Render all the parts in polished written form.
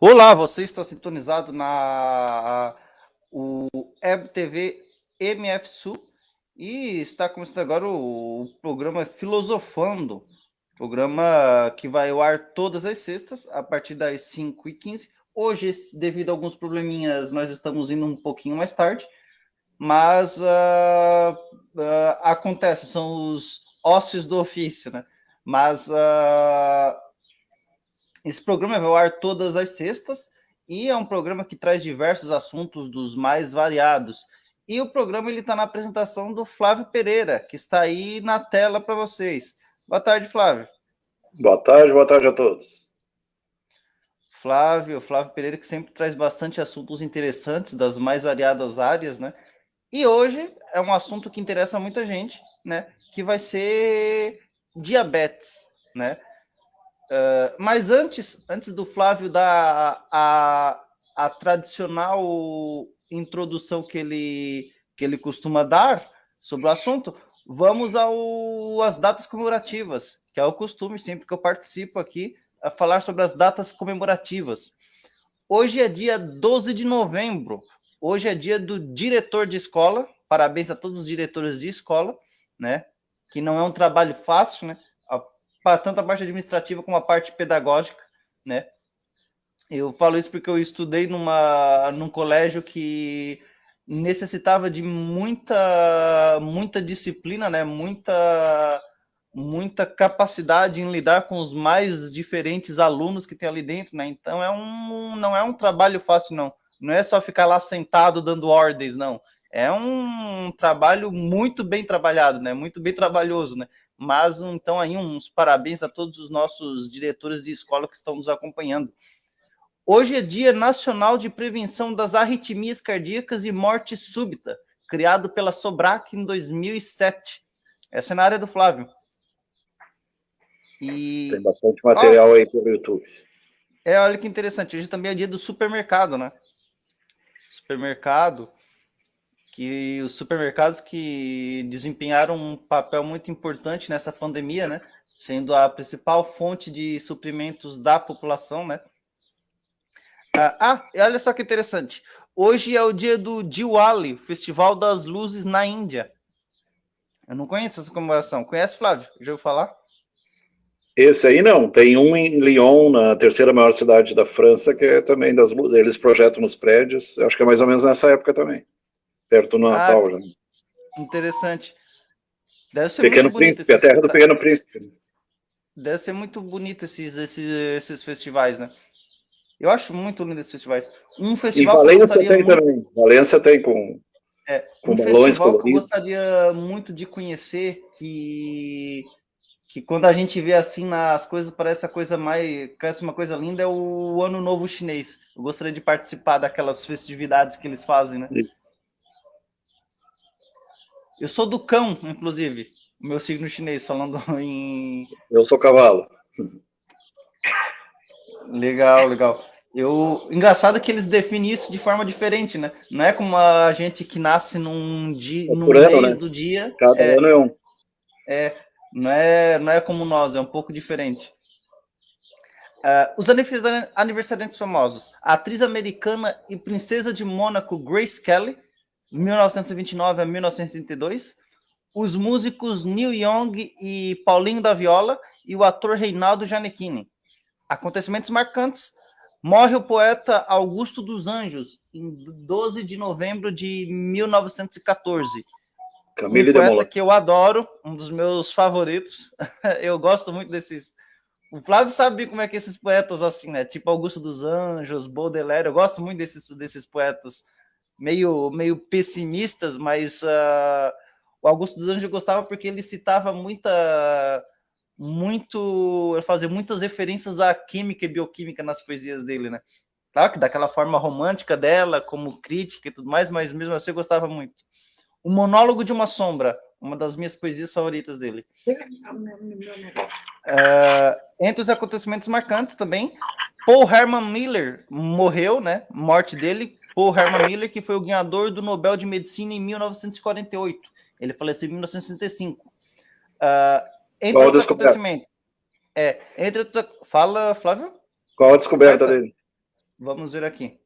Olá, você está sintonizado na o Web TV MF Sul e está começando agora o programa Filosofando, programa que vai ao ar todas as sextas, a partir das 5h15. Hoje, devido a alguns probleminhas, nós estamos indo um pouquinho mais tarde, mas acontece, são os ócios do ofício, né? Mas esse programa vai ao ar todas as sextas e é um programa que traz diversos assuntos dos mais variados. E o programa está na apresentação do Flávio Pereira, que está aí na tela para vocês. Boa tarde, Flávio. Boa tarde a todos. Flávio Pereira, que sempre traz bastante assuntos interessantes das mais variadas áreas, né? E hoje é um assunto que interessa muita gente, né? Que vai ser diabetes, né? Mas antes do Flávio dar a tradicional introdução que ele costuma dar sobre o assunto, vamos às datas comemorativas, que é o costume, sempre que eu participo aqui, a falar sobre as datas comemorativas. Hoje é dia 12 de novembro, hoje é dia do diretor de escola, parabéns a todos os diretores de escola, né? Que não é um trabalho fácil, né? Tanto a parte administrativa como a parte pedagógica, né? Eu falo isso porque eu estudei num colégio que necessitava de muita disciplina, né? Muita capacidade em lidar com os mais diferentes alunos que tem ali dentro, né? Então não é um trabalho fácil, não. Não é só ficar lá sentado dando ordens, não. É um trabalho muito bem trabalhado, né? Muito bem trabalhoso, né? Mas, então, aí, uns parabéns a todos os nossos diretores de escola que estão nos acompanhando. Hoje é Dia Nacional de Prevenção das Arritmias Cardíacas e Morte Súbita, criado pela Sobrac em 2007. Essa é na área do Flávio. Tem bastante material aí pelo YouTube. Olha que interessante. Hoje também é dia do supermercado, né? Que os supermercados que desempenharam um papel muito importante nessa pandemia, né? Sendo a principal fonte de suprimentos da população, né? Olha só que interessante. Hoje é o dia do Diwali, Festival das Luzes na Índia. Eu não conheço essa comemoração. Conhece, Flávio? Já ouviu falar? Esse aí não. Tem um em Lyon, na terceira maior cidade da França, que é também das luzes. Eles projetam nos prédios. Acho que é mais ou menos nessa época também. Perto do Natal já. Interessante. Deve ser Pequeno muito bonito. Príncipe, a terra do Pequeno Príncipe. Deve ser muito bonito esses festivais, né? Eu acho muito lindo esses festivais. Um festival em Valência tem muito... também. Valência tem com balões festival coloridos. Que eu gostaria muito de conhecer, que quando a gente vê assim nas coisas, parece uma coisa linda, é o Ano Novo Chinês. Eu gostaria de participar daquelas festividades que eles fazem, né? Isso. Eu sou do Cão, inclusive, o meu signo chinês, falando em... Eu sou cavalo. Legal. Engraçado que eles definem isso de forma diferente, né? Não é como a gente que nasce num mês, né? Do dia. Cada ano é um. Não é como nós, é um pouco diferente. Os aniversariantes famosos. A atriz americana e princesa de Mônaco, Grace Kelly, 1929 a 1932. Os músicos Neil Young e Paulinho da Viola e o ator Reinaldo Gianecchini. Acontecimentos marcantes. Morre o poeta Augusto dos Anjos, em 12 de novembro de 1914. Camille um poeta Desmoulins. Que eu adoro, um dos meus favoritos. Eu gosto muito desses... O Flávio sabe como é que esses poetas assim, né? Tipo Augusto dos Anjos, Baudelaire. Eu gosto muito desses poetas meio pessimistas, mas o Augusto dos Anjos eu gostava porque ele citava ele fazia muitas referências à química e bioquímica nas poesias dele, né? Claro que daquela forma romântica dela, como crítica e tudo mais, mas mesmo assim eu gostava muito. O Monólogo de uma Sombra, uma das minhas poesias favoritas dele. Entre os acontecimentos marcantes também, Paul Herman Miller morreu, né? Morte dele. Paul Herman Miller, que foi o ganhador do Nobel de Medicina em 1948. Ele faleceu em 1965. Entre outros acontecimentos. Fala, Flávio? Qual a descoberta dele? Vamos ver aqui.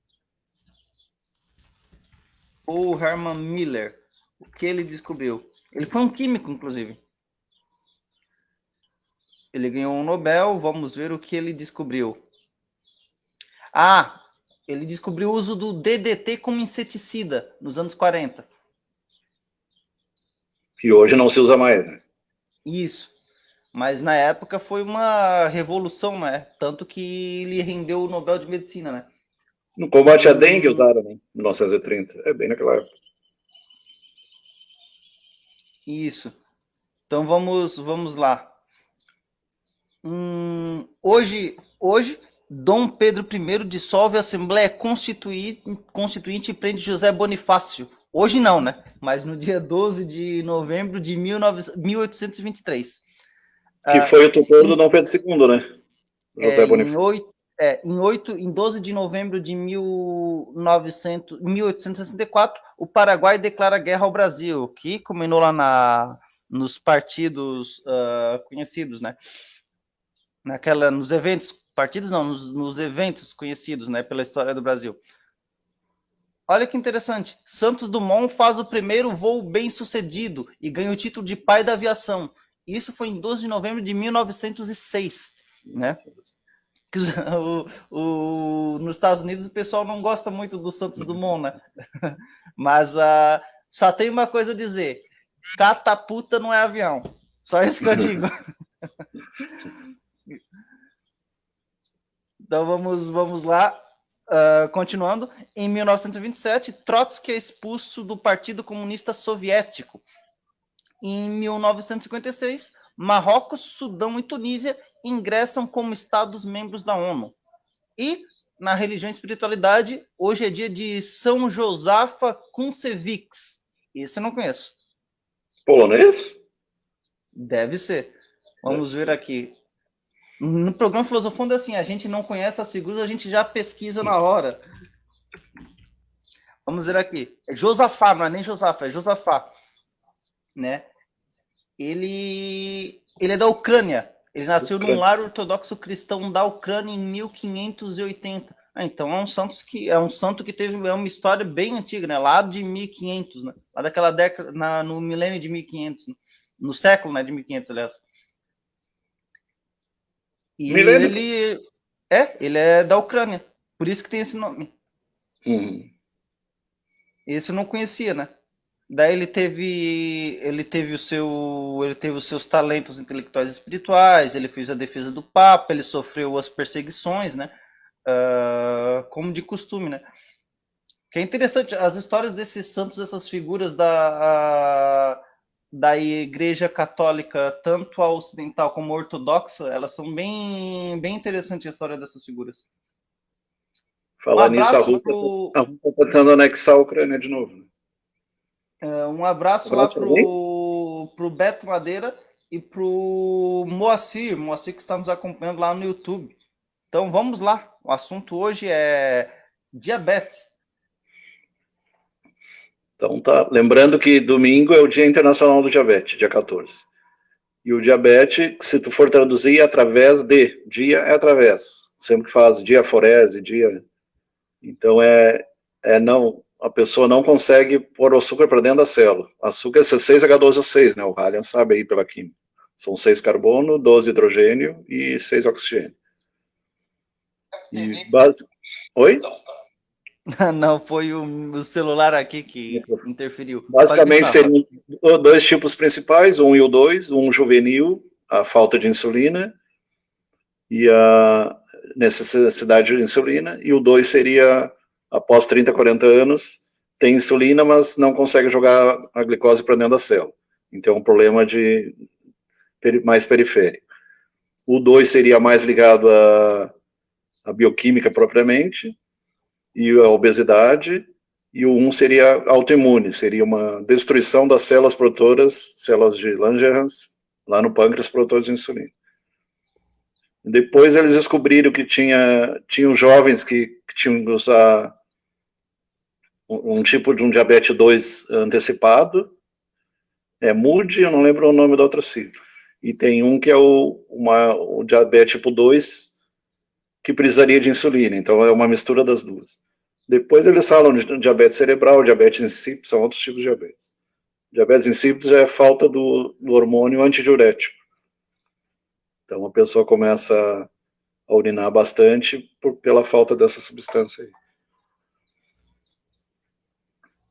O Herman Miller, o que ele descobriu? Ele foi um químico, inclusive. Ele ganhou um Nobel, vamos ver o que ele descobriu. Ah, ele descobriu o uso do DDT como inseticida nos anos 40. Que hoje não se usa mais, né? Isso. Mas na época foi uma revolução, né? Tanto que ele rendeu o Nobel de Medicina, né? No combate à dengue usaram, né? 1930. É bem naquela época. Isso. Então vamos lá. Hoje, Dom Pedro I dissolve a Assembleia Constituinte e prende José Bonifácio. Hoje não, né? Mas no dia 12 de novembro de 1823. Que foi o tutor do Dom Pedro II, né? José Bonifácio. Em 12 de novembro de 1864, o Paraguai declara guerra ao Brasil, que culminou lá nos partidos conhecidos, né? Nos eventos, partidos não, nos eventos conhecidos, né, pela história do Brasil. Olha que interessante, Santos Dumont faz o primeiro voo bem sucedido e ganha o título de pai da aviação. Isso foi em 12 de novembro de 1906, né? Nos Estados Unidos o pessoal não gosta muito do Santos Dumont, né? Mas só tem uma coisa a dizer, catapulta não é avião. Só isso que eu digo. Então vamos lá, continuando. Em 1927, Trotsky é expulso do Partido Comunista Soviético. Em 1956, Marrocos, Sudão e Tunísia ingressam como Estados-membros da ONU. E, na religião e espiritualidade, hoje é dia de São Josafa Kuncevics. Esse eu não conheço. Polonês? Deve ser. Vamos ver aqui. No programa Filosofando é assim, a gente não conhece as figuras, a gente já pesquisa na hora. Vamos ver aqui. É Josafá, não é nem Josafa, é Josafá. Né? Ele é da Ucrânia. Ele nasceu num lar ortodoxo cristão da Ucrânia em 1580. Então é um santo que teve uma história bem antiga, né? Lá de 1500, né? Lá daquela década, no milênio de 1500, né? No século, né, de 1500, aliás. E ele é da Ucrânia, por isso que tem esse nome. Esse eu não conhecia, né? Daí ele teve os seus talentos intelectuais e espirituais, ele fez a defesa do Papa, ele sofreu as perseguições, né? Como de costume, né? Que é interessante, as histórias desses santos, essas figuras da Igreja Católica, tanto a ocidental como a ortodoxa, elas são bem interessantes a história dessas figuras. Falar nisso, a Rússia está tentando anexar a Ucrânia de novo. Um abraço lá pro Beto Madeira e pro Moacir que está nos acompanhando lá no YouTube. Então vamos lá, o assunto hoje é diabetes. Então tá, lembrando que domingo é o Dia Internacional do Diabetes, dia 14. E o diabetes, se tu for traduzir, através de, dia é através. Sempre que faz diaforese, dia. Então não, a pessoa não consegue pôr o açúcar para dentro da célula. Açúcar é C6H12O6, né? O Ryan sabe aí pela química. São 6 carbono, 12 hidrogênio e 6 oxigênio. E Oi? Não, foi o celular aqui que interferiu. Basicamente seriam dois tipos principais, 1 e o 2, um juvenil, a falta de insulina e a necessidade de insulina, e o 2 seria após 30, 40 anos, tem insulina, mas não consegue jogar a glicose para dentro da célula. Então é um problema mais periférico. O 2 seria mais ligado à bioquímica propriamente, e a obesidade, e o 1 seria autoimune, seria uma destruição das células produtoras, células de Langerhans, lá no pâncreas produtoras de insulina. Depois eles descobriram que tinham jovens que tinham que usar um tipo de um diabetes 2 antecipado, MUD, eu não lembro o nome da outra sigla. E tem um que é o diabetes tipo 2, que precisaria de insulina. Então, é uma mistura das duas. Depois eles falam de diabetes cerebral, diabetes insípidos, são outros tipos de diabetes. Diabetes insípidos já é falta do hormônio antidiurético. Então, a pessoa começa a urinar bastante pela falta dessa substância aí.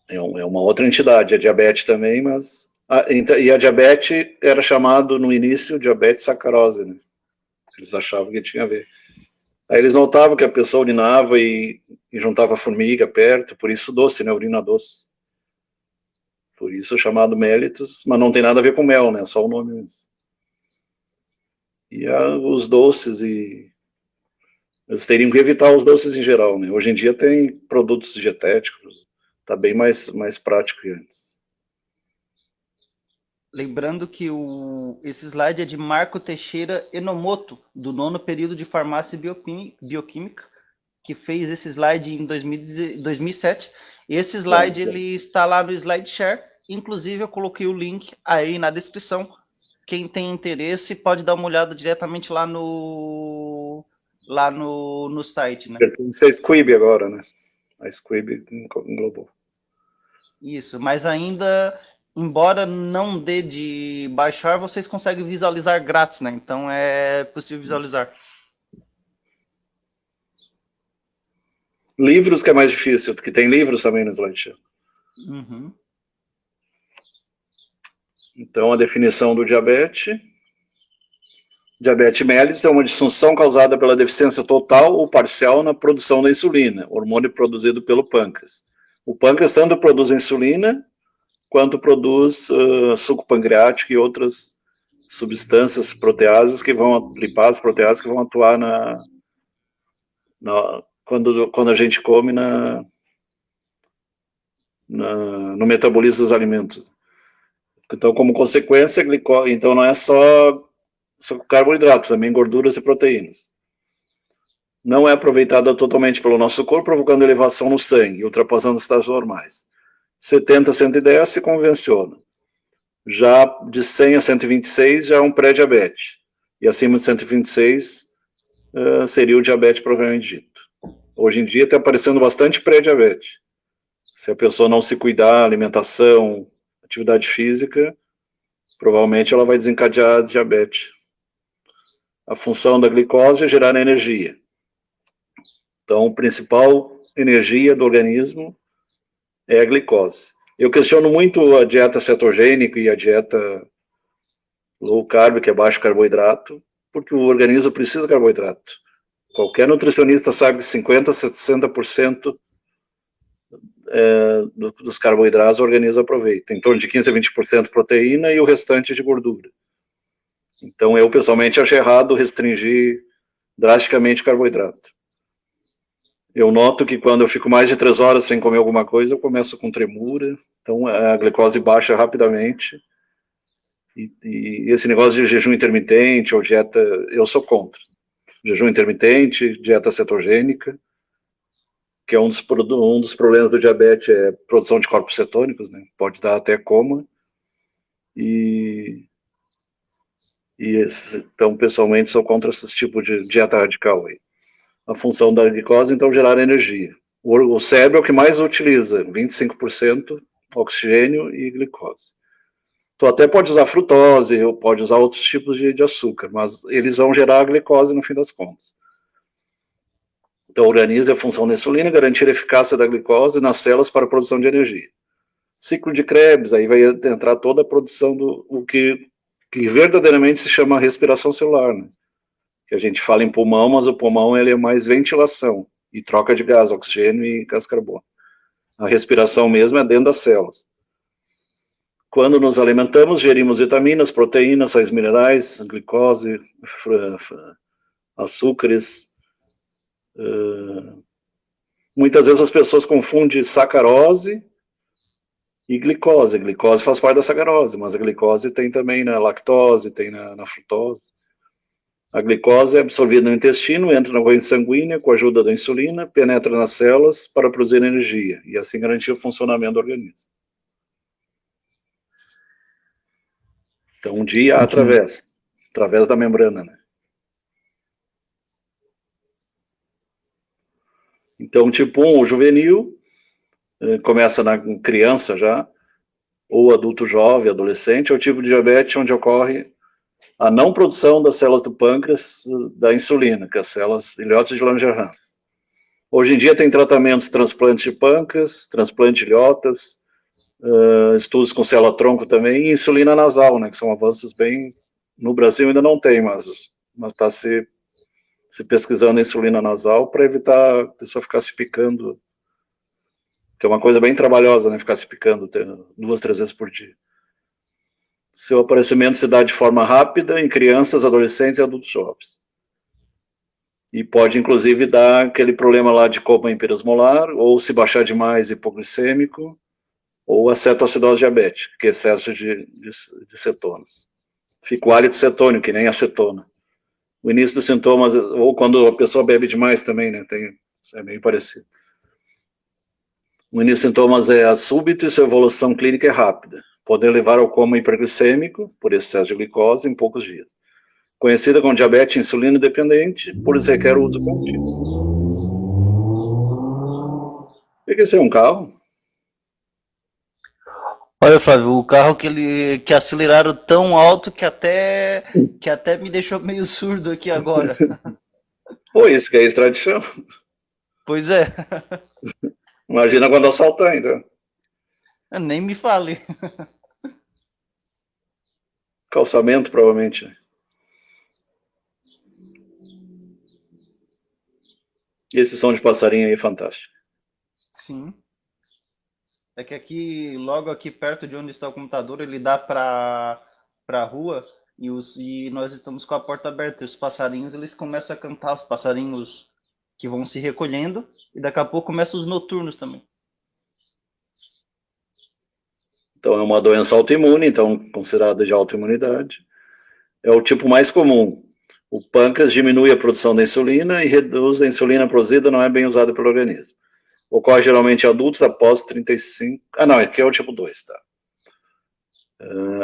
É uma outra entidade, a diabetes também, mas... e a diabetes era chamado no início diabetes sacarose, né? Eles achavam que tinha a ver. Aí eles notavam que a pessoa urinava e juntava formiga perto, por isso doce, né? Urina doce. Por isso é chamado mellitus, mas não tem nada a ver com mel, né? Só o nome mesmo. E os doces, eles teriam que evitar os doces em geral, né? Hoje em dia tem produtos dietéticos, tá bem mais prático que antes. Lembrando que esse slide é de Marco Teixeira Enomoto, do 9º período de Farmácia e Bioquímica, que fez esse slide em 2007. Esse slide ele está lá no SlideShare. Inclusive, eu coloquei o link aí na descrição. Quem tem interesse pode dar uma olhada diretamente lá no site, né? Pertence a Squib agora, né? A Squib englobou. Isso, mas ainda, embora não dê de baixar, vocês conseguem visualizar grátis, né? Então é possível visualizar. Livros que é mais difícil, porque tem livros também no SlideShare. Uhum. Então, a definição do diabetes. Diabetes mellitus é uma disfunção causada pela deficiência total ou parcial na produção da insulina, hormônio produzido pelo pâncreas. O pâncreas tanto produz insulina, quanto produz suco pancreático e outras substâncias proteásicas que vão, lipases proteásicas que vão atuar quando a gente come no metabolismo dos alimentos. Então, como consequência, então não é só carboidratos, também gorduras e proteínas. Não é aproveitada totalmente pelo nosso corpo, provocando elevação no sangue, ultrapassando os estados normais. 70 a 110 se convenciona. Já de 100 a 126 já é um pré-diabetes. E acima de 126 seria o diabetes propriamente dito. Hoje em dia está aparecendo bastante pré-diabetes. Se a pessoa não se cuidar, alimentação, atividade física, provavelmente ela vai desencadear diabetes. A função da glicose é gerar energia. Então, a principal energia do organismo é a glicose. Eu questiono muito a dieta cetogênica e a dieta low carb, que é baixo carboidrato, porque o organismo precisa de carboidrato. Qualquer nutricionista sabe que 50% a 60% dos carboidratos o organismo aproveita. Em torno de 15% a 20% proteína e o restante de gordura. Então, eu pessoalmente acho errado restringir drasticamente o carboidrato. Eu noto que quando eu fico mais de 3 horas sem comer alguma coisa, eu começo com tremura, então a glicose baixa rapidamente. E esse negócio de jejum intermitente ou dieta, eu sou contra. Jejum intermitente, dieta cetogênica, que é um dos problemas do diabetes, é a produção de corpos cetônicos, né? Pode dar até coma. Então, pessoalmente, sou contra esse tipo de dieta radical aí. A função da glicose, então, gerar energia. O cérebro é o que mais utiliza, 25% oxigênio e glicose. Tu até pode usar frutose, ou pode usar outros tipos de açúcar, mas eles vão gerar a glicose no fim das contas. Então, organiza a função da insulina, garantir a eficácia da glicose nas células para a produção de energia. Ciclo de Krebs, aí vai entrar toda a produção do que verdadeiramente se chama respiração celular, né? Que a gente fala em pulmão, mas o pulmão ele é mais ventilação e troca de gás, oxigênio e gás carbono. A respiração mesmo é dentro das células. Quando nos alimentamos, gerimos vitaminas, proteínas, sais minerais, glicose, açúcares. Muitas vezes as pessoas confundem sacarose e glicose. A glicose faz parte da sacarose, mas a glicose tem também na lactose, tem na frutose. A glicose é absorvida no intestino, entra na corrente sanguínea com a ajuda da insulina, penetra nas células para produzir energia e assim garantir o funcionamento do organismo. Então, através da membrana, né? Então, tipo 1, o juvenil, começa na criança já, ou adulto jovem, adolescente, é o tipo de diabetes onde ocorre a não produção das células do pâncreas da insulina, que é as células ilhotas de Langerhans. Hoje em dia tem tratamentos, transplantes de pâncreas, transplante de ilhotas, estudos com célula-tronco também, e insulina nasal, né, que são avanços bem... No Brasil ainda não tem, mas está se pesquisando a insulina nasal para evitar a pessoa ficar se picando, que é uma coisa bem trabalhosa, né, ficar se picando 2, 3 vezes por dia. Seu aparecimento se dá de forma rápida em crianças, adolescentes e adultos jovens. E pode, inclusive, dar aquele problema lá de coma hiperosmolar, ou se baixar demais, hipoglicêmico, ou a cetoacidose diabética, que é excesso de cetonas. Fica o hálito cetônico, que nem acetona. O início dos sintomas, ou quando a pessoa bebe demais também, né, é bem parecido. O início dos sintomas é súbito e sua evolução clínica é rápida. Pode levar ao coma hiperglicêmico, por excesso de glicose, em poucos dias. Conhecida como diabetes insulino dependente, por isso requer o uso contínuo. O que é um carro? Olha, Flávio, o carro que aceleraram tão alto que até me deixou meio surdo aqui agora. Pô, isso que é extradição. Pois é. Imagina quando assaltar, então. Nem me fale. Calçamento, provavelmente. E esse som de passarinho aí é fantástico. Sim. É que aqui, logo aqui perto de onde está o computador, ele dá para a rua e nós estamos com a porta aberta. E os passarinhos, eles começam a cantar, os passarinhos que vão se recolhendo, e daqui a pouco começam os noturnos também. Então é uma doença autoimune, então considerada de autoimunidade. É o tipo mais comum. O pâncreas diminui a produção da insulina e reduz a insulina produzida, não é bem usada pelo organismo. Ocorre geralmente em adultos após 35... Ah, não, aqui é o tipo 2, tá?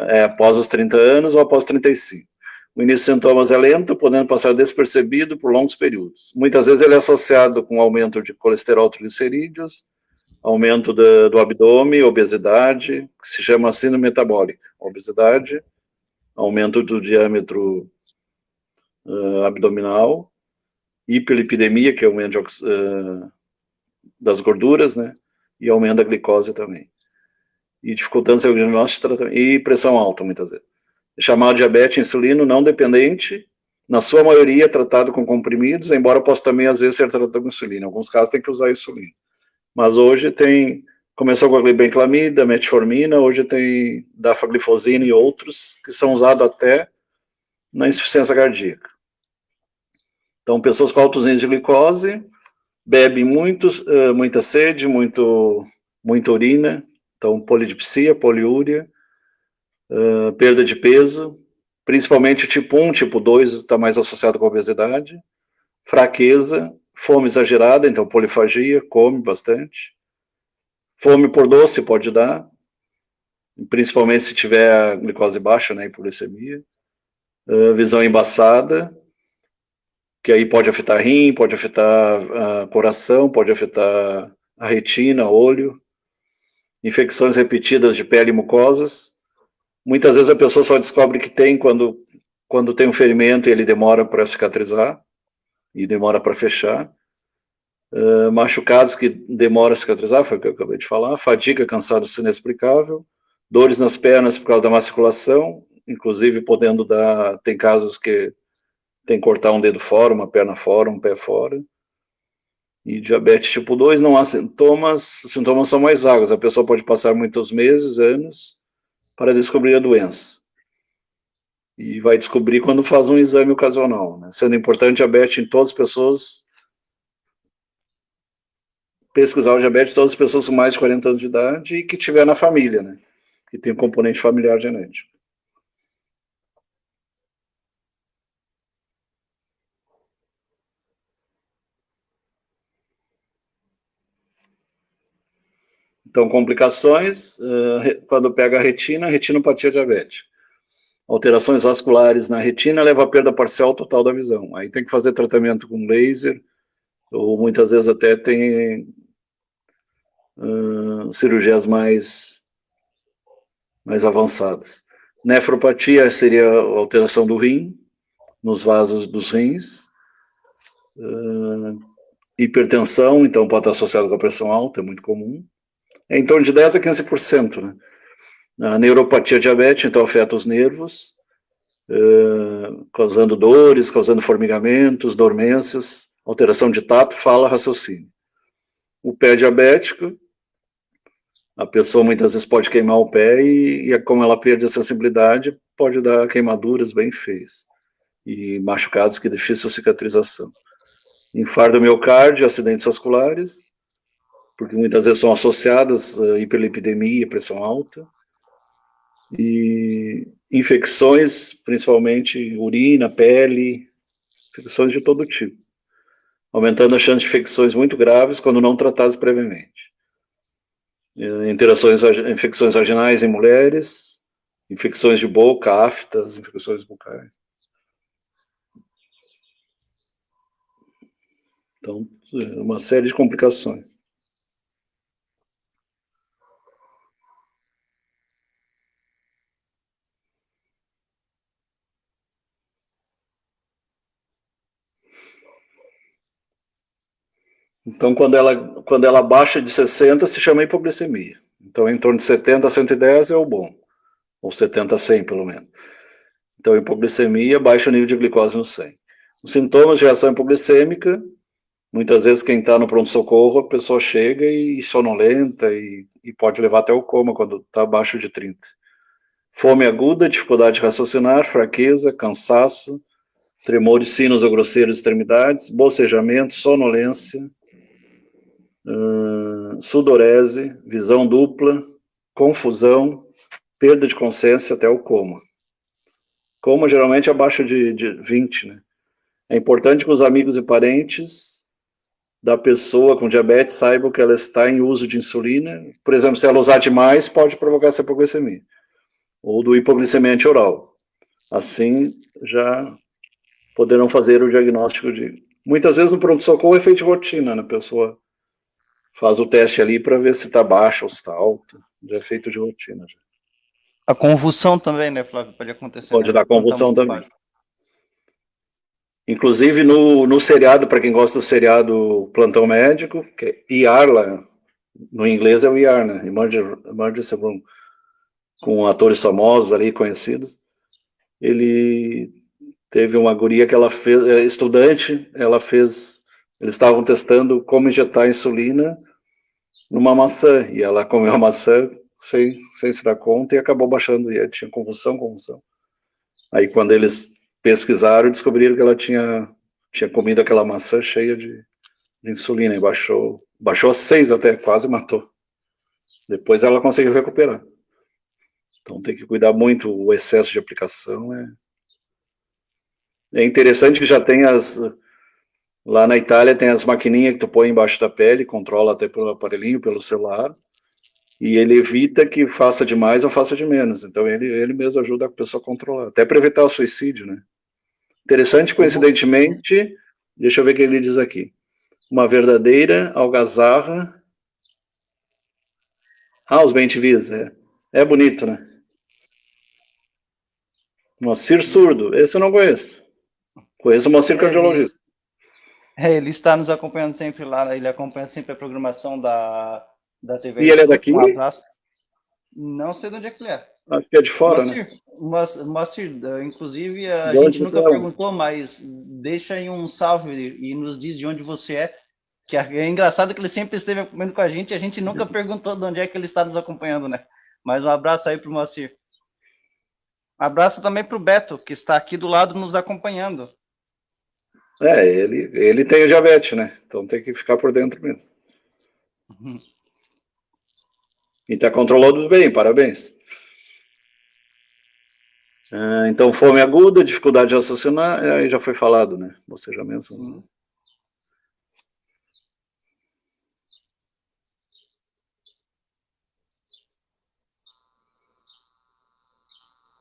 É após os 30 anos ou após 35. O início de sintomas é lento, podendo passar despercebido por longos períodos. Muitas vezes ele é associado com aumento de colesterol, triglicerídeos, aumento do abdômen, obesidade, que se chama síndrome metabólica. Obesidade, aumento do diâmetro abdominal, hiperlipidemia, que é aumento das gorduras, né? E aumento da glicose também. E dificultando seu diagnóstico e tratamento. E pressão alta, muitas vezes. É chamado diabetes insulino não dependente, na sua maioria tratado com comprimidos, embora possa também, às vezes, ser tratado com insulina. Em alguns casos tem que usar insulina. Mas hoje começou com a glibenclamida, metformina, hoje tem dapaglifosina e outros, que são usados até na insuficiência cardíaca. Então, pessoas com altos níveis de glicose, bebem muita sede, muita urina, então polidipsia, poliúria, perda de peso, principalmente o tipo 1, tipo 2 está mais associado com a obesidade, fraqueza, fome exagerada, então polifagia, come bastante, fome por doce pode dar, principalmente se tiver a glicose baixa, né, hipoglicemia, visão embaçada, que aí pode afetar rim, pode afetar coração, pode afetar a retina, olho, infecções repetidas de pele e mucosas. Muitas vezes a pessoa só descobre que tem quando tem um ferimento e ele demora para cicatrizar e demora para fechar. Machucados que demora a cicatrizar, foi o que eu acabei de falar. Fadiga, cansaço inexplicável. Dores nas pernas por causa da má circulação, inclusive podendo dar... Tem casos que tem que cortar um dedo fora, uma perna fora, um pé fora. E diabetes tipo 2 não há sintomas, os sintomas são mais vagos. A pessoa pode passar muitos meses, anos, para descobrir a doença. E vai descobrir quando faz um exame ocasional, né? Sendo importante diabetes em todas as pessoas, pesquisar o diabetes em todas as pessoas com mais de 40 anos de idade e que tiver na família, né? Que tem um componente familiar genético. Então, complicações, quando pega a retina, retinopatia diabética. Alterações vasculares na retina leva à perda parcial total da visão. Aí tem que fazer tratamento com laser, ou muitas vezes até tem cirurgias mais avançadas. Nefropatia seria a alteração do rim, nos vasos dos rins. Hipertensão, então pode estar associado com a pressão alta, é muito comum. É em torno de 10 a 15%, né? A neuropatia diabética, então afeta os nervos, causando dores, causando formigamentos, dormências, alteração de tato, fala, raciocínio. O pé diabético, a pessoa muitas vezes pode queimar o pé e como ela perde a sensibilidade, pode dar queimaduras bem feias e machucados que difícil cicatrização. Infarto do miocárdio, acidentes vasculares, porque muitas vezes são associadas a hiperlipidemia, pressão alta, e infecções, principalmente urina, pele, infecções de todo tipo, aumentando a chance de infecções muito graves quando não tratadas previamente. Infecções vaginais em mulheres, infecções de boca, aftas, infecções bucais. Então, uma série de complicações. Então, quando ela baixa de 60, se chama hipoglicemia. Então, em torno de 70 a 110 é o bom, ou 70 a 100, pelo menos. Então, hipoglicemia, baixa o nível de glicose no sangue. Os sintomas de reação hipoglicêmica, muitas vezes quem está no pronto-socorro, a pessoa chega e sonolenta e pode levar até o coma quando está abaixo de 30. Fome aguda, dificuldade de raciocinar, fraqueza, cansaço, tremores finos ou grosseiros de extremidades, bocejamento, sonolência, sudorese, visão dupla, confusão, perda de consciência até o coma. Coma geralmente abaixo de 20, né? É importante que os amigos e parentes da pessoa com diabetes saibam que ela está em uso de insulina. Por exemplo, se ela usar demais, pode provocar essa hipoglicemia. Ou do hipoglicemia antioral. Assim, já poderão fazer o diagnóstico de... Muitas vezes no pronto-socorro é feito de rotina, né? A pessoa faz o teste ali para ver se está baixa ou se está alta. Já é feito de rotina. Já. A convulsão também, né, Flávio? Pode acontecer. Pode né? dar convulsão também. Baixo. Inclusive no seriado, para quem gosta do seriado Plantão Médico, que é ER lá, no inglês é o ER, né? Emergency Room, com atores famosos ali, conhecidos. Ele teve uma guria que ela fez, estudante, eles estavam testando como injetar insulina numa maçã, e ela comeu a maçã sem se dar conta e acabou baixando, e tinha convulsão. Aí quando eles pesquisaram, descobriram que ela tinha comido aquela maçã cheia de insulina, e baixou a 6 até, quase matou. Depois ela conseguiu recuperar. Então tem que cuidar muito, o excesso de aplicação é interessante que já tem lá na Itália tem as maquininhas que tu põe embaixo da pele, controla até pelo aparelhinho, pelo celular, e ele evita que faça de mais ou faça de menos. Então ele mesmo ajuda a pessoa a controlar, até para evitar o suicídio, né? Interessante, coincidentemente, deixa eu ver o que ele diz aqui. Uma verdadeira algazarra. Os bem-te-vis, é bonito, né? Moacir Surdo, esse eu não conheço. Conheço o Moacir cardiologista. Ele está nos acompanhando sempre lá, ele acompanha sempre a programação da TV. E ele é daqui? Um abraço. Não sei de onde é que ele é. Acho que é de fora, Moacir, né? Moacir, inclusive a gente nunca perguntou, mas deixa aí um salve e nos diz de onde você é, que é engraçado que ele sempre esteve acompanhando com a gente nunca perguntou de onde é que ele está nos acompanhando, né? Mas um abraço aí para o Moacir. Abraço também para o Beto, que está aqui do lado nos acompanhando. Ele tem o diabetes, né? Então tem que ficar por dentro mesmo. E está controlando bem, parabéns. Então, fome aguda, dificuldade de raciocinar, aí já foi falado, né? Você já mencionou.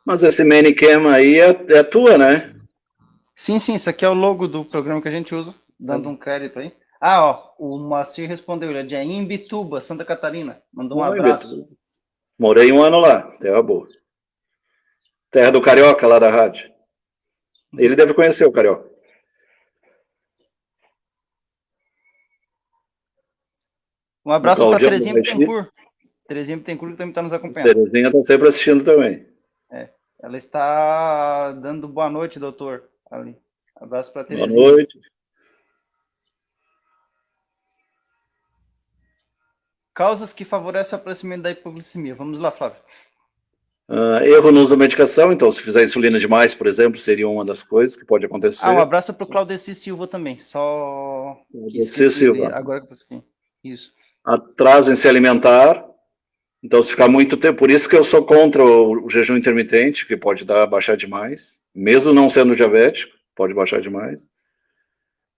Mas esse Manicam aí é tua, né? Sim, isso aqui é o logo do programa que a gente usa, dando um crédito aí. Ah, ó, o Moacir respondeu, ele é de Imbituba, Santa Catarina. Mandou um Oi, abraço. Beto. Morei um ano lá, terra boa. Terra do Carioca, lá da rádio. Ele deve conhecer o Carioca. Um O abraço para Claudião do Terezinha Baixinho. Bittencourt. Terezinha Bittencourt que também está nos acompanhando. Terezinha está sempre assistindo também. É, ela está dando boa noite, doutor. Ali. Abraço para Boa Terezinha. noite. Causas que favorecem o aparecimento da hipoglicemia. Vamos lá, Flávio. Erro no uso da medicação, então se fizer insulina demais, por exemplo, seria uma das coisas que pode acontecer. Um abraço para o Claudeci Silva também. Só que esqueci Silva. agora que você... Isso. Atraso em se alimentar. Então, se ficar muito tempo, por isso que eu sou contra o jejum intermitente, que pode baixar demais, mesmo não sendo diabético, pode baixar demais.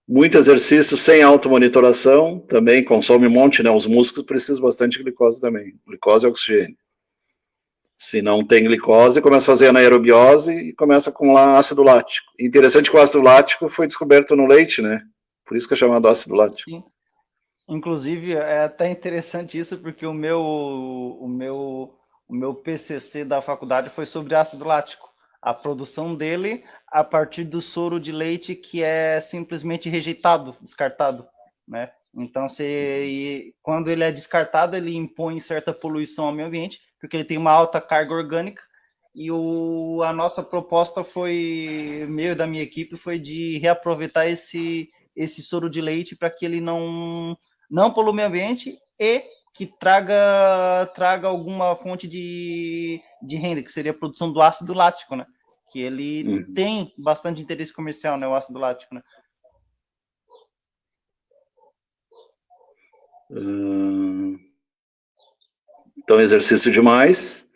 Muito exercício sem automonitoração, também consome um monte, né? Os músculos precisam bastante de glicose também, glicose e oxigênio. Se não tem glicose, começa a fazer anaerobiose e começa a acumular ácido lático. Interessante que o ácido lático foi descoberto no leite, né? Por isso que é chamado ácido lático. Sim. Inclusive, é até interessante isso, porque o meu PCC da faculdade foi sobre ácido lático. A produção dele a partir do soro de leite que é simplesmente rejeitado, descartado, né? Então, quando ele é descartado, ele impõe certa poluição ao meio ambiente, porque ele tem uma alta carga orgânica, e a nossa proposta foi, meio da minha equipe, foi de reaproveitar esse soro de leite para que ele não polua o meio ambiente e que traga alguma fonte de renda, que seria a produção do ácido lático, né? Que ele tem bastante interesse comercial, né? O ácido lático, né? Então, exercício demais.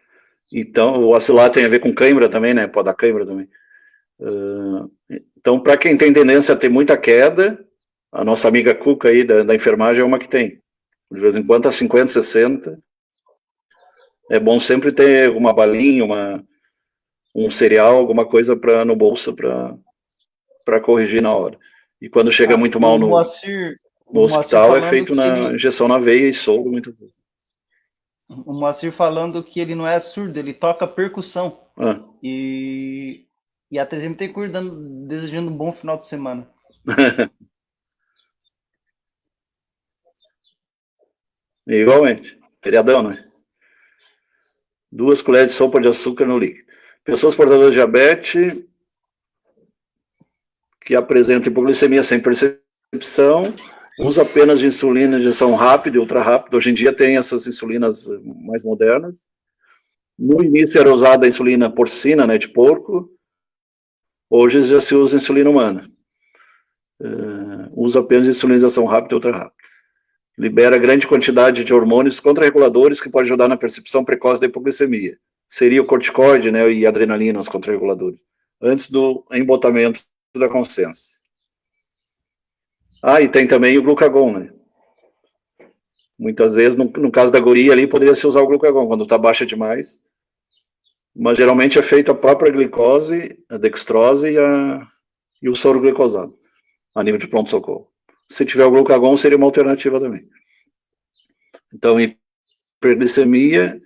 Então, o ácido lático tem a ver com cãibra também, né? Pode dar cãibra também. Então, para quem tem tendência a ter muita queda, a nossa amiga Cuca aí da enfermagem é uma que tem. De vez em quando, a 50, 60. É bom sempre ter uma balinha, um cereal, alguma coisa no bolso para corrigir na hora. E quando chega muito mal no hospital, é feito na injeção na veia e solda muito bom. O Moacir falando que ele não é surdo, ele toca percussão. E a Terezinha Bittencourt desejando um bom final de semana. Igualmente. Feriadão, né? 2 colheres de sopa de açúcar no líquido. Pessoas portadoras de diabetes que apresentam hipoglicemia sem percepção, usa apenas de insulina, injeção rápida e ultra rápida. Hoje em dia tem essas insulinas mais modernas. No início era usada a insulina porcina, né, de porco. Hoje já se usa insulina humana. Usa apenas insulina, injeção rápida e ultra rápida. Libera grande quantidade de hormônios contrarreguladores que pode ajudar na percepção precoce da hipoglicemia. Seria o corticoide, né, e adrenalina, os contrarreguladores. Antes do embotamento da consciência. E tem também o glucagon, né? Muitas vezes, no caso da guria ali, poderia se usar o glucagon, quando está baixa demais. Mas geralmente é feita a própria glicose, a dextrose e o soro glicosado, a nível de pronto-socorro. Se tiver o glucagon, seria uma alternativa também. Então, hiperglicemia,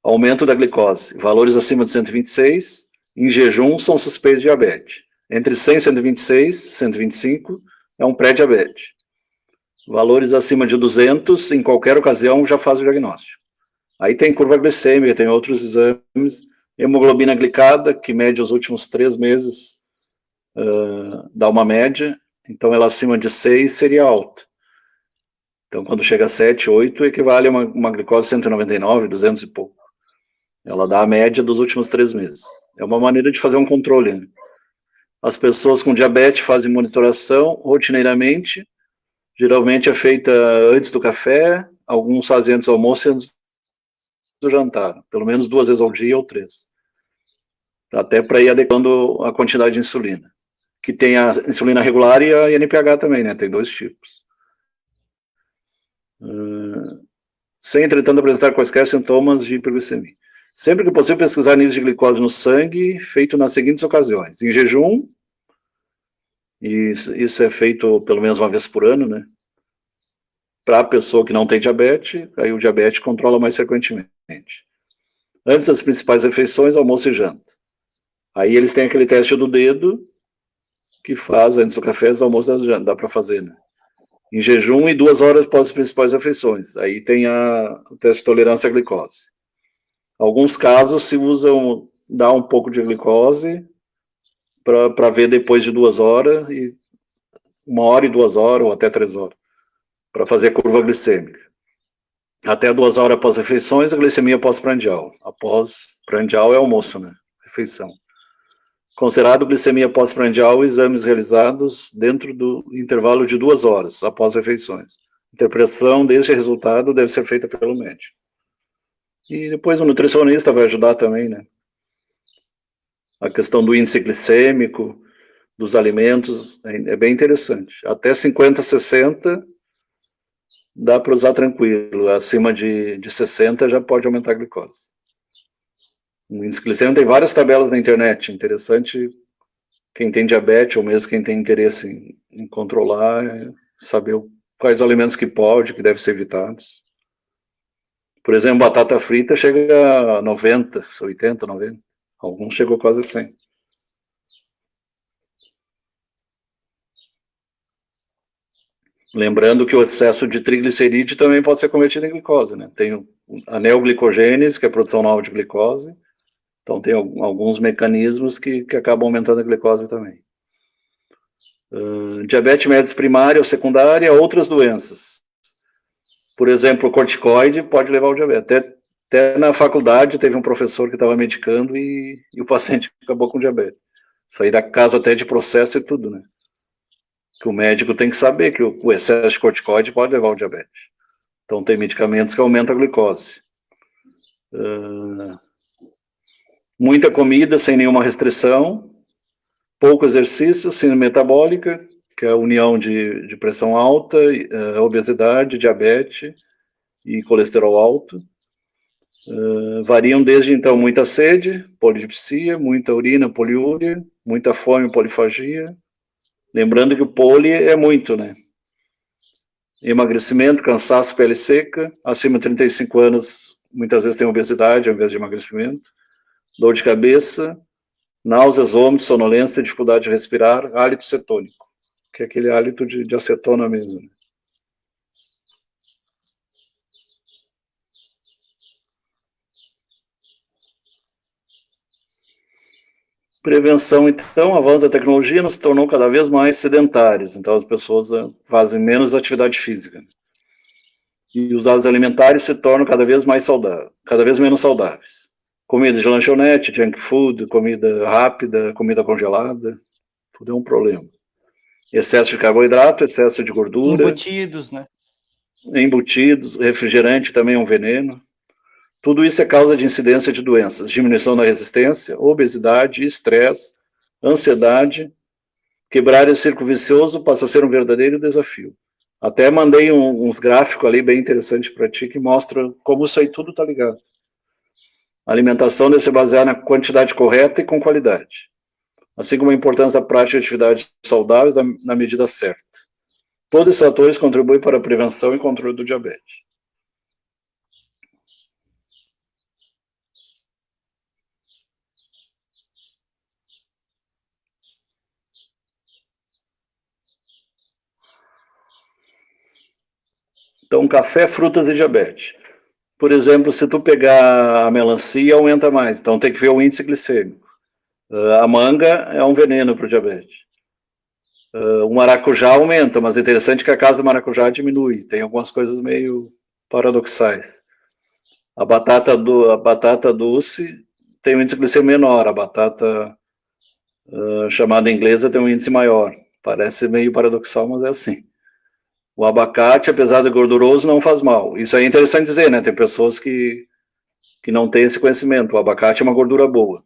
aumento da glicose. Valores acima de 126, em jejum, são suspeitos de diabetes. Entre 100 e 126, 125, é um pré-diabetes. Valores acima de 200, em qualquer ocasião, já faz o diagnóstico. Aí tem curva glicêmica, tem outros exames. Hemoglobina glicada, que mede os últimos 3 meses, dá uma média. Então, ela acima de 6 seria alta. Então, quando chega a 7, 8, equivale a uma glicose 199, 200 e pouco. Ela dá a média dos últimos 3 meses. É uma maneira de fazer um controle, né? As pessoas com diabetes fazem monitoração rotineiramente. Geralmente é feita antes do café, alguns fazem antes do almoço e antes do jantar. Pelo menos 2 vezes ao dia ou 3. Até para ir adequando a quantidade de insulina. Que tem a insulina regular e a NPH também, né? Tem 2 tipos. Sem, entretanto, apresentar quaisquer sintomas de hiperglicemia. Sempre que possível, pesquisar níveis de glicose no sangue, feito nas seguintes ocasiões. Em jejum, e isso é feito pelo menos uma vez por ano, né? para a pessoa que não tem diabetes, aí o diabetes controla mais frequentemente. Antes das principais refeições, almoço e janta. Aí eles têm aquele teste do dedo, que faz antes do café, antes do almoço e da janta, dá para fazer, né? Em jejum e 2 horas após as principais refeições. Aí tem o teste de tolerância à glicose. Alguns casos se usam, dá um pouco de glicose para ver depois de 2 horas, e 1 hora e 2 horas, ou até 3 horas, para fazer a curva glicêmica. Até 2 horas após refeições, a glicemia pós-prandial. Após prandial é almoço, né? Refeição. Considerado glicemia pós-prandial, exames realizados dentro do intervalo de 2 horas após refeições. Interpretação deste resultado deve ser feita pelo médico. E depois o nutricionista vai ajudar também, né? A questão do índice glicêmico, dos alimentos, é bem interessante. Até 50, 60 dá para usar tranquilo. Acima de 60 já pode aumentar a glicose. O índice glicêmico tem várias tabelas na internet. Interessante quem tem diabetes ou mesmo quem tem interesse em controlar, saber quais alimentos que pode, que devem ser evitados. Por exemplo, batata frita chega a 90, 80, 90. Alguns chegou quase a 100. Lembrando que o excesso de triglicerídeo também pode ser convertido em glicose, né? Tem a neoglicogênese, que é a produção nova de glicose. Então tem alguns mecanismos que acabam aumentando a glicose também. Diabetes mellitus primária ou secundária, outras doenças. Por exemplo, o corticoide pode levar ao diabetes. Até na faculdade teve um professor que estava medicando e o paciente acabou com diabetes. Isso aí dá caso até de processo e tudo, né? Que o médico tem que saber que o excesso de corticoide pode levar ao diabetes. Então tem medicamentos que aumentam a glicose. Muita comida sem nenhuma restrição, pouco exercício, síndrome metabólica, que é a união de pressão alta, obesidade, diabetes e colesterol alto. Variam desde, então, muita sede, polidipsia, muita urina, poliúria, muita fome, polifagia. Lembrando que o poli é muito, né? Emagrecimento, cansaço, pele seca, acima de 35 anos, muitas vezes tem obesidade ao invés de emagrecimento, dor de cabeça, náuseas, vômitos, sonolência, dificuldade de respirar, hálito cetônico, que é aquele hálito de acetona mesmo. Prevenção, então, avanço da tecnologia nos tornou cada vez mais sedentários, então as pessoas fazem menos atividade física. E os hábitos alimentares se tornam cada vez mais saudáveis, cada vez menos saudáveis. Comida de lanchonete, junk food, comida rápida, comida congelada, tudo é um problema. Excesso de carboidrato, excesso de gordura. Embutidos, né? Embutidos, refrigerante também é um veneno. Tudo isso é causa de incidência de doenças, diminuição da resistência, obesidade, estresse, ansiedade. Quebrar esse círculo vicioso passa a ser um verdadeiro desafio. Até mandei uns gráficos ali bem interessantes para ti que mostram como isso aí tudo está ligado. A alimentação deve ser baseada na quantidade correta e com qualidade, assim como a importância da prática de atividades saudáveis na medida certa. Todos esses fatores contribuem para a prevenção e controle do diabetes. Então, café, frutas e diabetes. Por exemplo, se tu pegar a melancia, aumenta mais. Então, tem que ver o índice glicêmico. A manga é um veneno para o diabetes. O maracujá aumenta, mas é interessante que a casa do maracujá diminui. Tem algumas coisas meio paradoxais. A batata doce tem um índice glicêmico menor. A batata chamada inglesa tem um índice maior. Parece meio paradoxal, mas é assim. O abacate, apesar de gorduroso, não faz mal. Isso aí é interessante dizer, né? Tem pessoas que não têm esse conhecimento. O abacate é uma gordura boa,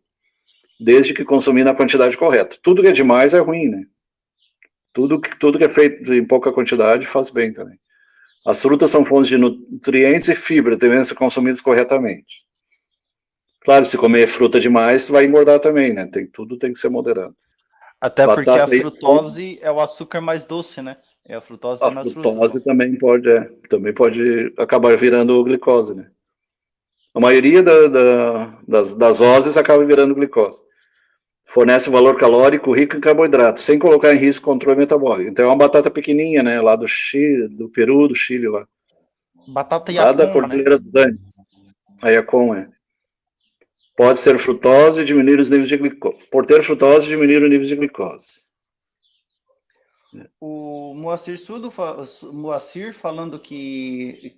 desde que consumir na quantidade correta. Tudo que é demais é ruim, né? Tudo que é feito em pouca quantidade faz bem também. As frutas são fontes de nutrientes e fibra, devem ser consumidas corretamente. Claro, se comer fruta demais, vai engordar também, né? Tudo tem que ser moderado. Até porque a frutose é o açúcar mais doce, né? A frutose A tem nas frutas. frutose também pode acabar virando glicose, né? A maioria das ozes acaba virando glicose. Fornece valor calórico rico em carboidrato, sem colocar em risco o controle metabólico. Então é uma batata pequenininha, né? Lá do Chile, do Peru, do Chile lá. Batata Lá da Yacoma, né? Cordilheira dos Andes. A Yacon, Pode ser frutose e diminuir os níveis de glicose. Por ter frutose, diminuir os níveis de glicose. O Moacir falando que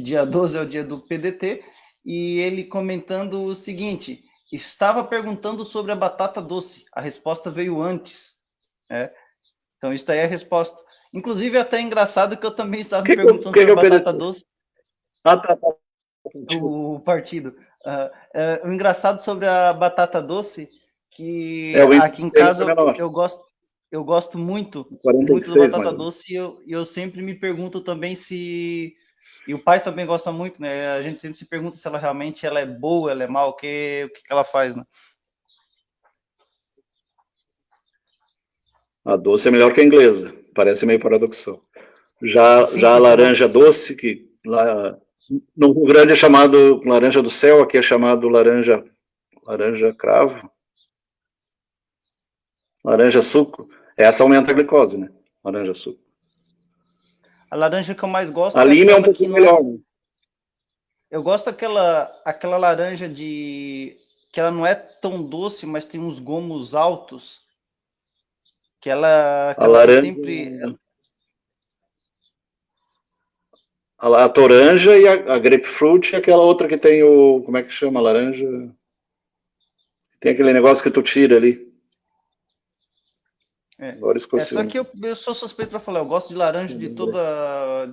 dia 12 é o dia do PDT, e ele comentando o seguinte: estava perguntando sobre a batata doce, a resposta veio antes. Então, isso aí é a resposta. Inclusive, é até engraçado que eu também estava me perguntando sobre a batata doce. Tá. O partido. O engraçado sobre a batata doce, que aqui em casa eu gosto muito, 46, muito da batata doce, e eu sempre me pergunto também se... E o pai também gosta muito, né? A gente sempre se pergunta se ela realmente é boa, ela é mal, o que ela faz, né? A doce é melhor que a inglesa, parece meio paradoxal. Já a laranja doce, que lá no Rio Grande é chamado laranja do céu, aqui é chamado laranja cravo, laranja suco. Essa aumenta a glicose, né? Laranja suco. A laranja que eu mais gosto a lima é um pouquinho melhor, né? Eu gosto aquela laranja que ela não é tão doce, mas tem uns gomos altos. Que ela laranja, sempre... A toranja e a grapefruit e aquela outra que tem o... Como é que chama? A laranja... Tem aquele negócio que tu tira ali. Agora esqueci. Só que eu sou suspeito para falar, eu gosto de laranja de toda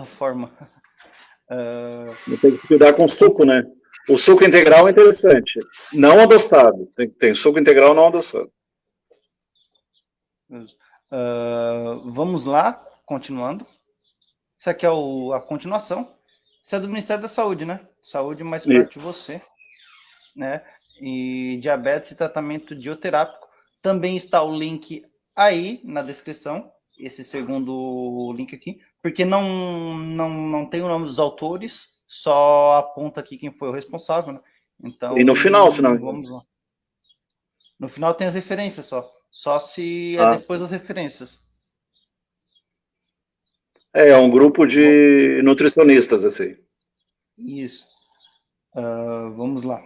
forma. Tem que se cuidar com suco, né? O suco integral é interessante. Não adoçado. Tem suco integral não adoçado. Vamos lá, continuando. Isso aqui é a continuação. Isso é do Ministério da Saúde, né? Saúde mais perto de você. Né? E diabetes e tratamento dioterápico. Também está o link aí na descrição, esse segundo link aqui, porque não tem o nome dos autores, só aponta aqui quem foi o responsável, né? Então, e no final, senão... Vamos lá. No final tem as referências só se é depois das referências. É um grupo de nutricionistas, assim. Isso. Vamos lá.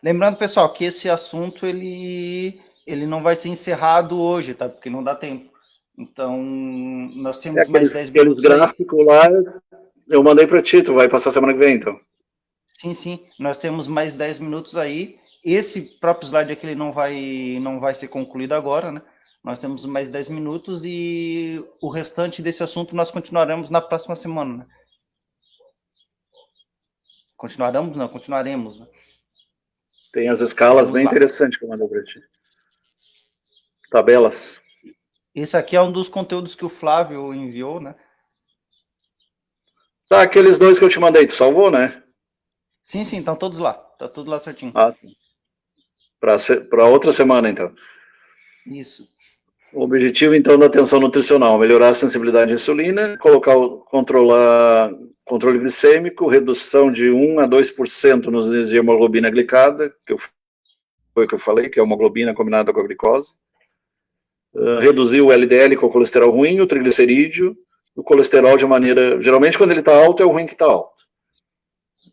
Lembrando, pessoal, que esse assunto ele não vai ser encerrado hoje, tá? Porque não dá tempo. Então, nós temos mais 10 minutos. Aqueles gráficos lá, eu mandei para ti, tu vai passar semana que vem, então. Sim. Nós temos mais 10 minutos aí. Esse próprio slide aqui ele não vai ser concluído agora, né? Nós temos mais 10 minutos e o restante desse assunto nós continuaremos na próxima semana, né? Continuaremos, né? Tem as escalas bem interessantes que eu mandei para ti. Tabelas. Esse aqui é um dos conteúdos que o Flávio enviou, né? Tá, aqueles dois que eu te mandei, tu salvou, né? Sim, estão todos lá. Tá tudo lá certinho. Para outra semana, então. Isso. O objetivo, então, da atenção nutricional, melhorar a sensibilidade à insulina, controle glicêmico, redução de 1 a 2% nos níveis de hemoglobina glicada, foi o que eu falei, que é a hemoglobina combinada com a glicose. Reduzir o LDL, com o colesterol ruim, o triglicerídeo, o colesterol de maneira... Geralmente, quando ele está alto, é o ruim que está alto.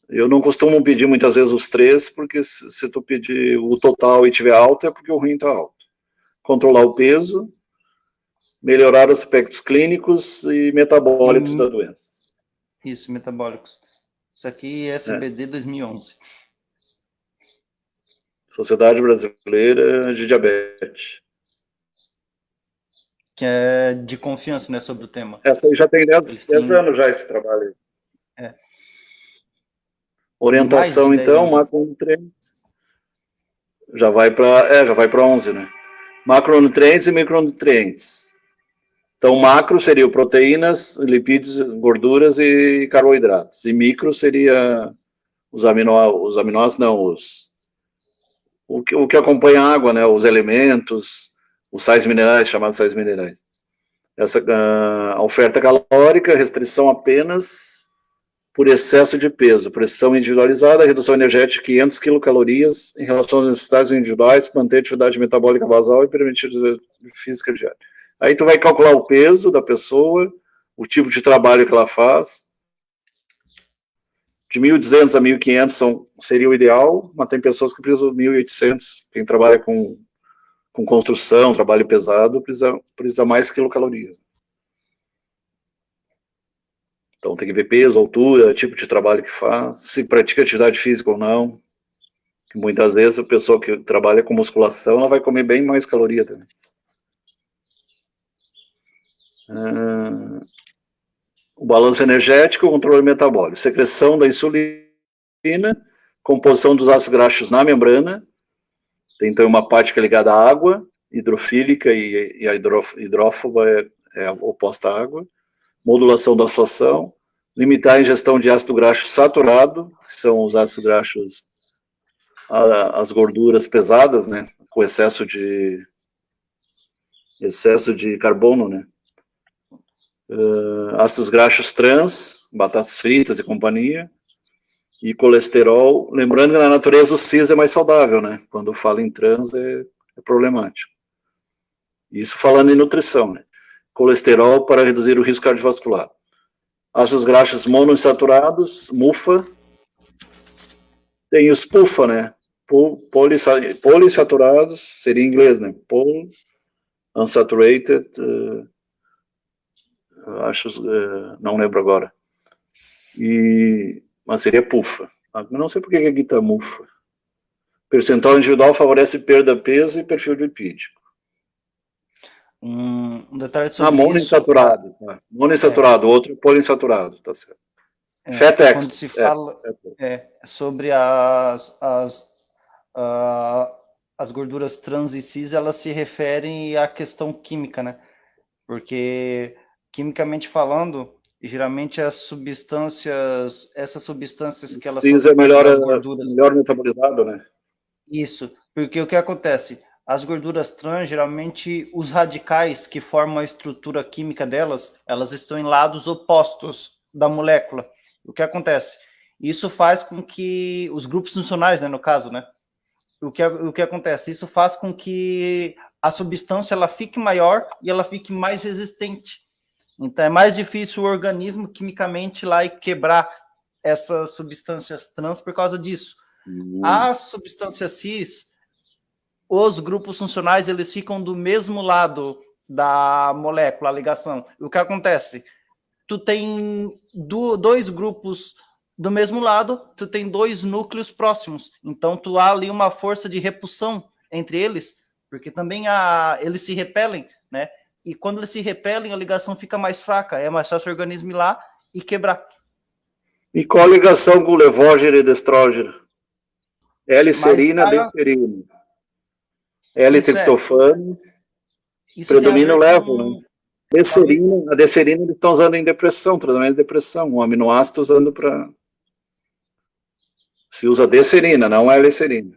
Eu não costumo pedir muitas vezes os três, porque se tu pedir o total e tiver alto, é porque o ruim está alto. Controlar o peso, melhorar os aspectos clínicos e metabólicos da doença. Isso, metabólicos. Isso aqui é SBD 2011. Sociedade Brasileira de Diabetes. Que é de confiança, né, sobre o tema. Essa aí já tem 10 anos já esse trabalho. Orientação, então, macronutrientes. Já vai para 11, né? Macronutrientes e micronutrientes. Então, macro seria proteínas, lipídios, gorduras e carboidratos. E micro seria os aminoácidos, não, o que acompanha a água, né? Os elementos, os sais minerais, chamados sais minerais. a oferta calórica, restrição apenas por excesso de peso, pressão individualizada, redução energética de 500 quilocalorias em relação às necessidades individuais, manter a atividade metabólica basal e permitir a física diária. Aí tu vai calcular o peso da pessoa, o tipo de trabalho que ela faz. De 1.200 a 1.500 seria o ideal, mas tem pessoas que precisam de 1.800. Quem trabalha com construção, trabalho pesado, precisa mais quilocalorias. Então tem que ver peso, altura, tipo de trabalho que faz, se pratica atividade física ou não. Muitas vezes a pessoa que trabalha com musculação, ela vai comer bem mais caloria também. O balanço energético, o controle metabólico, secreção da insulina, composição dos ácidos graxos na membrana, tem então uma parte que é ligada à água, hidrofílica, e a hidrófoba é oposta à água, modulação da absorção, limitar a ingestão de ácido graxo saturado, que são os ácidos graxos, as gorduras pesadas, né, com excesso de carbono, né, ácidos graxos trans, batatas fritas e companhia, e colesterol, lembrando que na natureza o cis é mais saudável, né, quando fala em trans é problemático. Isso falando em nutrição, né, colesterol para reduzir o risco cardiovascular. Ácidos graxos monoinsaturados, MUFA, tem os PUFA, né, polissaturados, seria em inglês, né, unsaturated, acho, não lembro agora, mas seria PUFA, não sei porque aqui está MUFA. Percentual individual favorece perda de peso e perfil lipídico. Um detalhe sobre monoinsaturado, isso. Monoinsaturado, outro poliinsaturado, tá certo. Quando se fala sobre as gorduras trans e cis, elas se referem à questão química, né? Porque, quimicamente falando, geralmente essas substâncias que elas cis são é melhor gorduras, metabolizado, né? Isso, porque o que acontece? As gorduras trans, geralmente, os radicais que formam a estrutura química delas, elas estão em lados opostos da molécula. O que acontece? Isso faz com que os grupos funcionais, né, no caso, né? O que acontece? Isso faz com que a substância ela fique maior e ela fique mais resistente. Então é mais difícil o organismo quimicamente ir lá e quebrar essas substâncias trans por causa disso. As substâncias cis, os grupos funcionais, eles ficam do mesmo lado da molécula, a ligação. E o que acontece? Tu tem dois grupos do mesmo lado, tu tem dois núcleos próximos. Então, tu há ali uma força de repulsão entre eles, porque também eles se repelem, né? E quando eles se repelem, a ligação fica mais fraca. É mais fácil o organismo ir lá e quebrar. E qual a ligação com o levógeno e destrógeno? L-serina, D-serina. L-triptofano. Predomina o levo, né? A D-serina eles estão usando em depressão, tratamento de depressão. Um aminoácido usando para... Se usa D-serina, não L-serina.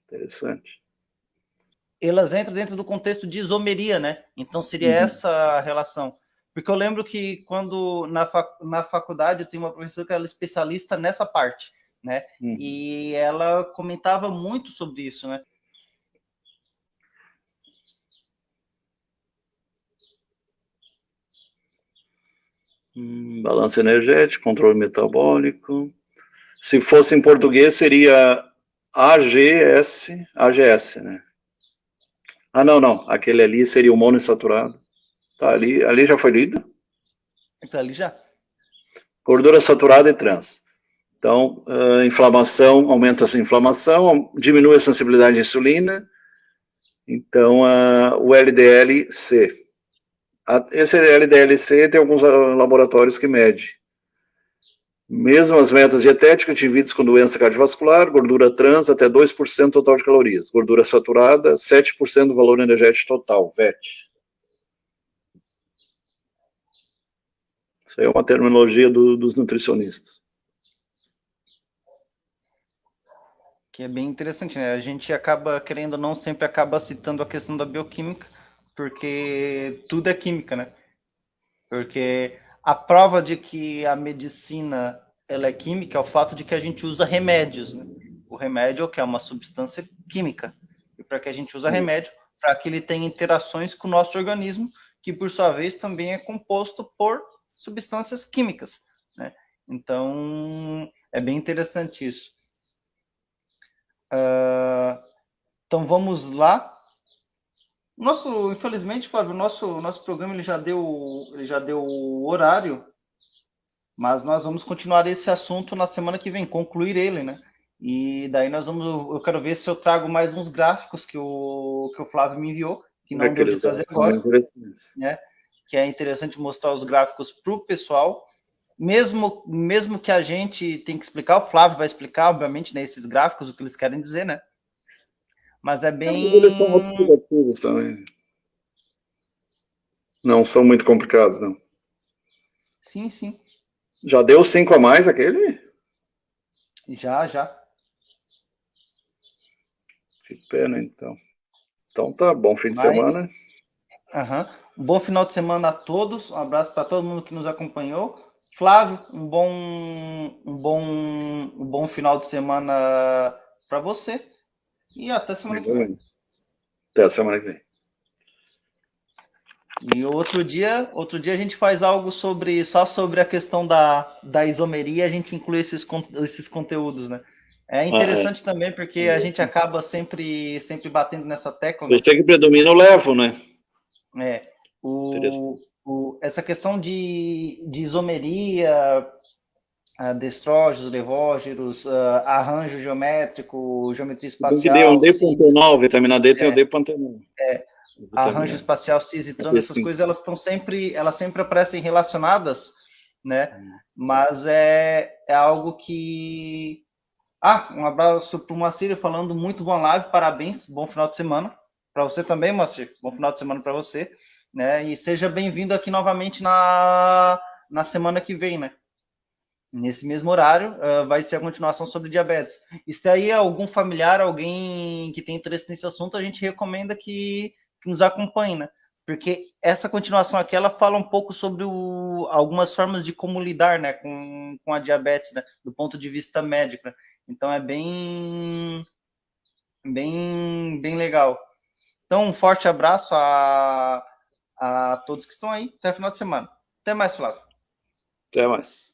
Interessante. Elas entram dentro do contexto de isomeria, né? Então seria essa a relação. Porque eu lembro que quando na faculdade eu tenho uma professora que era especialista nessa parte, né? E ela comentava muito sobre isso, né? Balanço energético, controle metabólico. Se fosse em português, seria AGS, né? Não. Aquele ali seria o monoinsaturado. Tá, ali já foi lido? Tá ali já. Gordura saturada e trans. Então, inflamação, aumenta essa inflamação, diminui a sensibilidade à insulina. Então, o LDL-C. Esse LDL-C tem alguns laboratórios que medem. Mesmo as metas dietéticas de indivíduos com doença cardiovascular, gordura trans até 2% total de calorias, gordura saturada 7% do valor energético total, VET. Isso aí é uma terminologia dos nutricionistas. Que é bem interessante, né? A gente acaba, querendo ou não, sempre acaba citando a questão da bioquímica, porque tudo é química, né? Porque a prova de que a medicina ela é química é o fato de que a gente usa remédios, né? O remédio que é uma substância química. E para que a gente usa remédio, para que ele tenha interações com o nosso organismo, que por sua vez também é composto por substâncias químicas, né? Então, é bem interessante isso. Então, vamos lá. Infelizmente, Flávio, o nosso programa ele já deu o horário, mas nós vamos continuar esse assunto na semana que vem, concluir ele, né? E daí eu quero ver se eu trago mais uns gráficos que o Flávio me enviou, que não deu de Aqueles trazer gráficos são agora, bem interessantes. né? Que é interessante mostrar os gráficos para o pessoal, mesmo que a gente tem que explicar, o Flávio vai explicar, obviamente, né, esses gráficos, o que eles querem dizer, né? Mas é Mas eles são bem... autoexplicativos também. Não são muito complicados, não. Sim, sim, Já deu 5 a mais aquele? já, já. Que pena, então. Então tá, bom fim de Mas, semana. aham. Um bom final de semana a todos. Um abraço para todo mundo que nos acompanhou. Flávio, um bom final de semana para você. E até semana que vem. Até a semana que vem. E outro dia a gente faz algo só sobre a questão da isomeria, a gente inclui esses conteúdos, né? É interessante também porque a gente acaba sempre batendo nessa tecla, Eu né? sei que predomina o levo, né? É, Interessante. essa questão de isomeria, destrógenos, levógeros, arranjo geométrico, geometria Bem que dê um espacial, cis, D-pantenol, vitamina D tem o D-pantenol. arranjo Vitamina espacial, cis e trans, essas B5. coisas elas sempre aparecem relacionadas, né? Mas é algo que... um abraço para o Moacir falando, muito boa live, parabéns, bom final de semana. Para você também, Moacir, bom final de semana para você, né? E seja bem-vindo aqui novamente na semana que vem, né? Nesse mesmo horário, vai ser a continuação sobre diabetes. E se aí algum familiar, alguém que tem interesse nesse assunto, a gente recomenda que nos acompanhe, né? Porque essa continuação aqui, ela fala um pouco sobre algumas formas de como lidar, né, com a diabetes, né, do ponto de vista médico, né? Então é bem legal. Então, um forte abraço a todos que estão aí. Até o final de semana. Até mais, Flávio. Até mais.